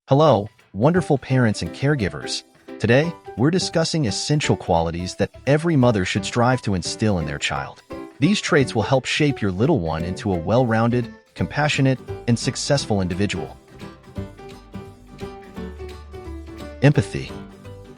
Hello, wonderful parents and caregivers. Today, we're discussing essential qualities that every mother should strive to instill in their child. These traits will help shape your little one into a well-rounded, compassionate, and successful individual. Empathy.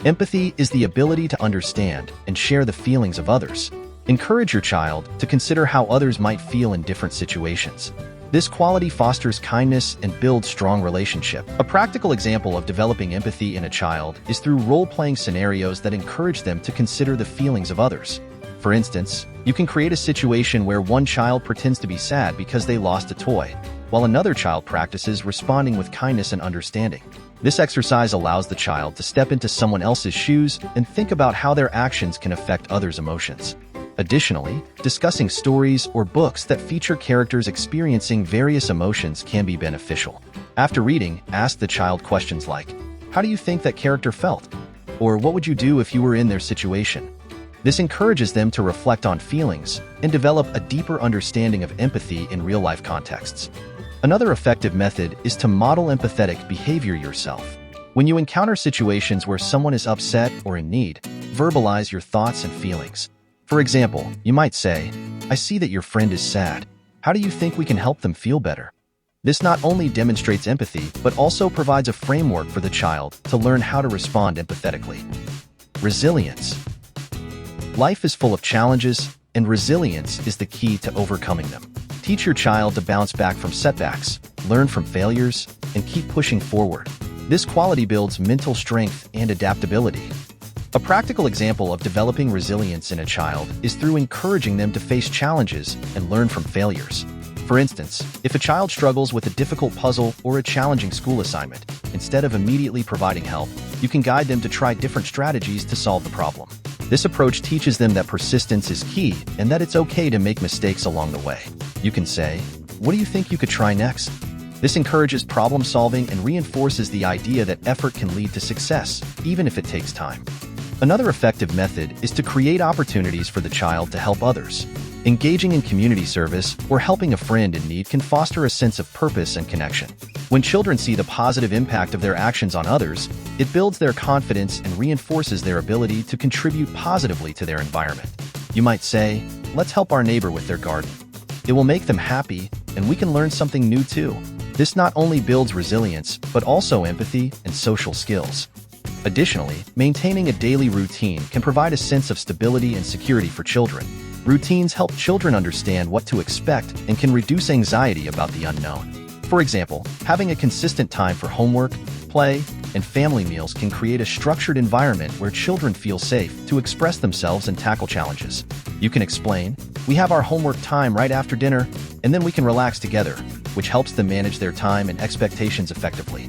Empathy is the ability to understand and share the feelings of others. Encourage your child to consider how others might feel in different situations. This quality fosters kindness and builds strong relationships. A practical example of developing empathy in a child is through role-playing scenarios that encourage them to consider the feelings of others. For instance, you can create a situation where one child pretends to be sad because they lost a toy, while another child practices responding with kindness and understanding. This exercise allows the child to step into someone else's shoes and think about how their actions can affect others' emotions. Additionally, discussing stories or books that feature characters experiencing various emotions can be beneficial. After reading, ask the child questions like, "How do you think that character felt?" Or "What would you do if you were in their situation?" This encourages them to reflect on feelings and develop a deeper understanding of empathy in real-life contexts. Another effective method is to model empathetic behavior yourself. When you encounter situations where someone is upset or in need, verbalize your thoughts and feelings. For example, you might say, "I see that your friend is sad. How do you think we can help them feel better?" This not only demonstrates empathy, but also provides a framework for the child to learn how to respond empathetically. Resilience. Life is full of challenges, and resilience is the key to overcoming them. Teach your child to bounce back from setbacks, learn from failures, and keep pushing forward. This quality builds mental strength and adaptability. A practical example of developing resilience in a child is through encouraging them to face challenges and learn from failures. For instance, if a child struggles with a difficult puzzle or a challenging school assignment, instead of immediately providing help, you can guide them to try different strategies to solve the problem. This approach teaches them that persistence is key and that it's okay to make mistakes along the way. You can say, "What do you think you could try next?" This encourages problem solving and reinforces the idea that effort can lead to success, even if it takes time. Another effective method is to create opportunities for the child to help others. Engaging in community service or helping a friend in need can foster a sense of purpose and connection. When children see the positive impact of their actions on others, it builds their confidence and reinforces their ability to contribute positively to their environment. You might say, "Let's help our neighbor with their garden. It will make them happy, and we can learn something new too." This not only builds resilience, but also empathy and social skills. Additionally, maintaining a daily routine can provide a sense of stability and security for children. Routines help children understand what to expect and can reduce anxiety about the unknown. For example, having a consistent time for homework, play, and family meals can create a structured environment where children feel safe to express themselves and tackle challenges. You can explain, "We have our homework time right after dinner, and then we can relax together," which helps them manage their time and expectations effectively.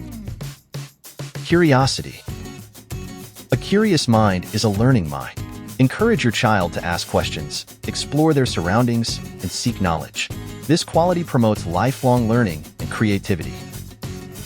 Curiosity. A curious mind is a learning mind. Encourage your child to ask questions, explore their surroundings, and seek knowledge. This quality promotes lifelong learning and creativity.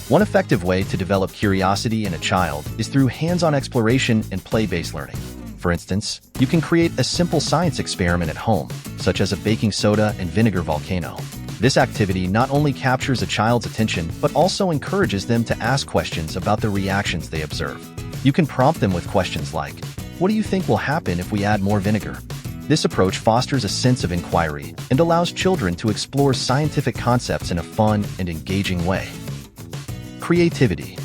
One effective way to develop curiosity in a child is through hands-on exploration and play-based learning. For instance, you can create a simple science experiment at home, such as a baking soda and vinegar volcano. This activity not only captures a child's attention, but also encourages them to ask questions about the reactions they observe. You can prompt them with questions like, "What do you think will happen if we add more vinegar?" This approach fosters a sense of inquiry and allows children to explore scientific concepts in a fun and engaging way. Creativity.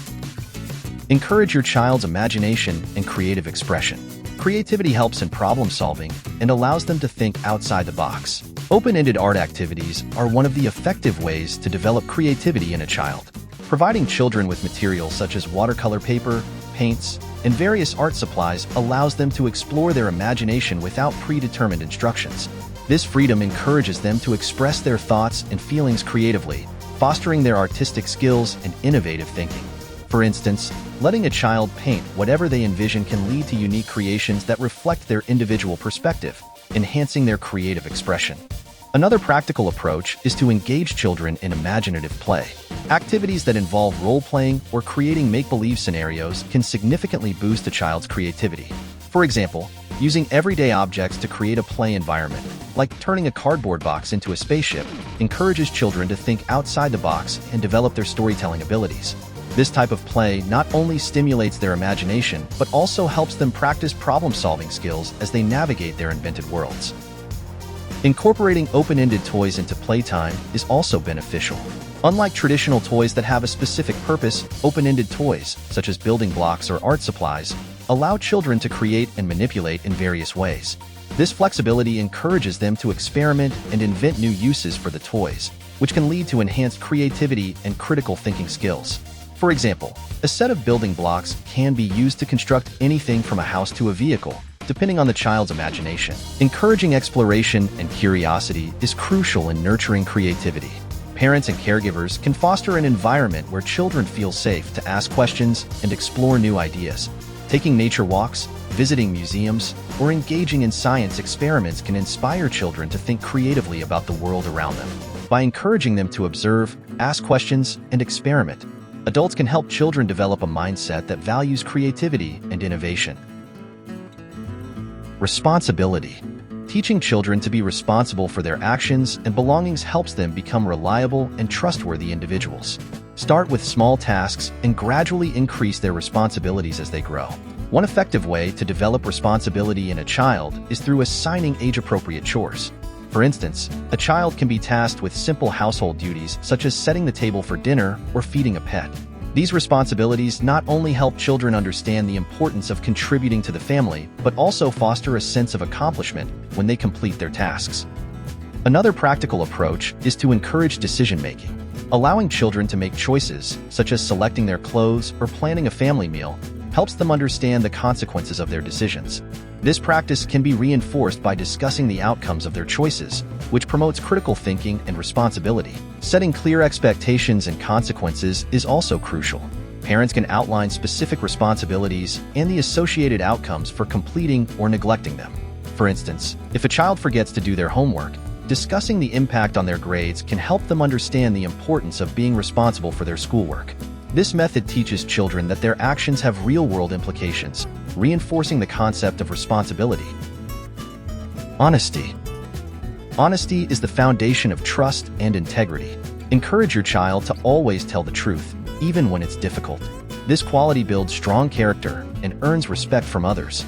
Encourage your child's imagination and creative expression. Creativity helps in problem solving and allows them to think outside the box. Open-ended art activities are one of the effective ways to develop creativity in a child. Providing children with materials such as watercolor paper, paints, and various art supplies allows them to explore their imagination without predetermined instructions. This freedom encourages them to express their thoughts and feelings creatively, fostering their artistic skills and innovative thinking. For instance, letting a child paint whatever they envision can lead to unique creations that reflect their individual perspective, enhancing their creative expression. Another practical approach is to engage children in imaginative play. Activities that involve role-playing or creating make-believe scenarios can significantly boost a child's creativity. For example, using everyday objects to create a play environment, like turning a cardboard box into a spaceship, encourages children to think outside the box and develop their storytelling abilities. This type of play not only stimulates their imagination, but also helps them practice problem-solving skills as they navigate their invented worlds. Incorporating open-ended toys into playtime is also beneficial. Unlike traditional toys that have a specific purpose, open-ended toys, such as building blocks or art supplies, allow children to create and manipulate in various ways. This flexibility encourages them to experiment and invent new uses for the toys, which can lead to enhanced creativity and critical thinking skills. For example, a set of building blocks can be used to construct anything from a house to a vehicle, depending on the child's imagination. Encouraging exploration and curiosity is crucial in nurturing creativity. Parents and caregivers can foster an environment where children feel safe to ask questions and explore new ideas. Taking nature walks, visiting museums, or engaging in science experiments can inspire children to think creatively about the world around them. By encouraging them to observe, ask questions, and experiment, adults can help children develop a mindset that values creativity and innovation. Responsibility. Teaching children to be responsible for their actions and belongings helps them become reliable and trustworthy individuals. Start with small tasks and gradually increase their responsibilities as they grow. One effective way to develop responsibility in a child is through assigning age-appropriate chores. For instance, a child can be tasked with simple household duties such as setting the table for dinner or feeding a pet. These responsibilities not only help children understand the importance of contributing to the family, but also foster a sense of accomplishment when they complete their tasks. Another practical approach is to encourage decision-making. Allowing children to make choices, such as selecting their clothes or planning a family meal, helps them understand the consequences of their decisions. This practice can be reinforced by discussing the outcomes of their choices, which promotes critical thinking and responsibility. Setting clear expectations and consequences is also crucial. Parents can outline specific responsibilities and the associated outcomes for completing or neglecting them. For instance, if a child forgets to do their homework, discussing the impact on their grades can help them understand the importance of being responsible for their schoolwork. This method teaches children that their actions have real-world implications, reinforcing the concept of responsibility. Honesty. Honesty is the foundation of trust and integrity. Encourage your child to always tell the truth, even when it's difficult. This quality builds strong character and earns respect from others.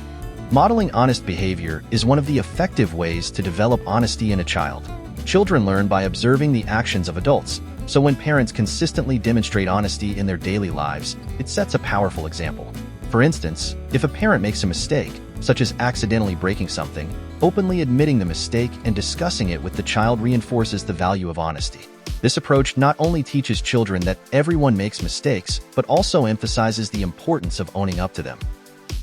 Modeling honest behavior is one of the effective ways to develop honesty in a child. Children learn by observing the actions of adults, so when parents consistently demonstrate honesty in their daily lives, it sets a powerful example. For instance, if a parent makes a mistake, such as accidentally breaking something, openly admitting the mistake and discussing it with the child reinforces the value of honesty. This approach not only teaches children that everyone makes mistakes, but also emphasizes the importance of owning up to them.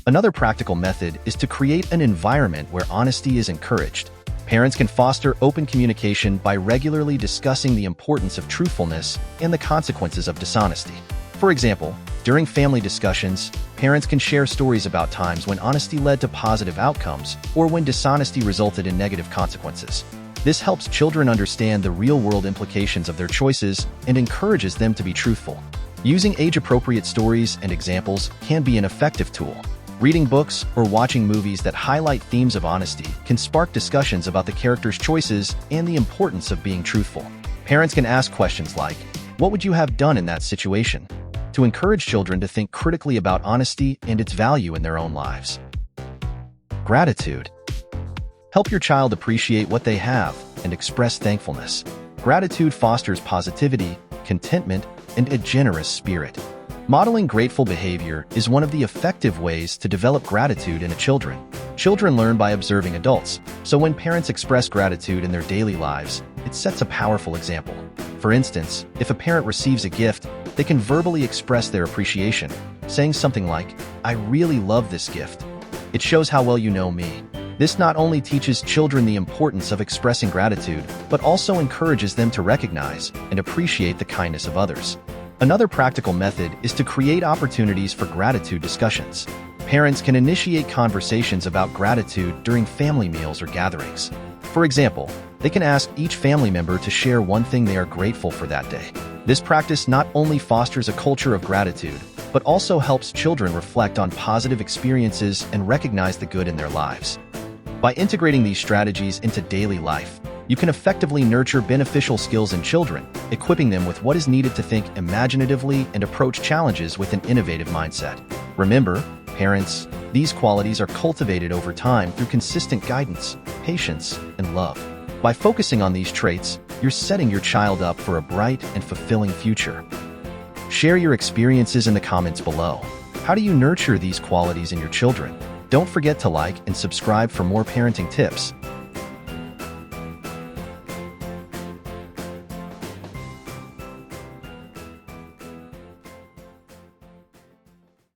Another practical method is to create an environment where honesty is encouraged. Parents can foster open communication by regularly discussing the importance of truthfulness and the consequences of dishonesty. For example, during family discussions, parents can share stories about times when honesty led to positive outcomes or when dishonesty resulted in negative consequences. This helps children understand the real-world implications of their choices and encourages them to be truthful. Using age-appropriate stories and examples can be an effective tool. Reading books or watching movies that highlight themes of honesty can spark discussions about the characters' choices and the importance of being truthful. Parents can ask questions like, "What would you have done in that situation?" to encourage children to think critically about honesty and its value in their own lives. Gratitude. Help your child appreciate what they have and express thankfulness. Gratitude fosters positivity, contentment, and a generous spirit. Modeling grateful behavior is one of the effective ways to develop gratitude in children. Children learn by observing adults, so when parents express gratitude in their daily lives, it sets a powerful example. For instance, if a parent receives a gift, they can verbally express their appreciation, saying something like, "I really love this gift. It shows how well you know me." This not only teaches children the importance of expressing gratitude, but also encourages them to recognize and appreciate the kindness of others. Another practical method is to create opportunities for gratitude discussions. Parents can initiate conversations about gratitude during family meals or gatherings. For example, they can ask each family member to share one thing they are grateful for that day. This practice not only fosters a culture of gratitude, but also helps children reflect on positive experiences and recognize the good in their lives. By integrating these strategies into daily life, You can effectively nurture beneficial skills in children, equipping them with what is needed to think imaginatively and approach challenges with an innovative mindset. Remember, parents, these qualities are cultivated over time through consistent guidance, patience, and love. By focusing on these traits, you're setting your child up for a bright and fulfilling future. Share your experiences in the comments below. How do you nurture these qualities in your children? Don't forget to like and subscribe for more parenting tips.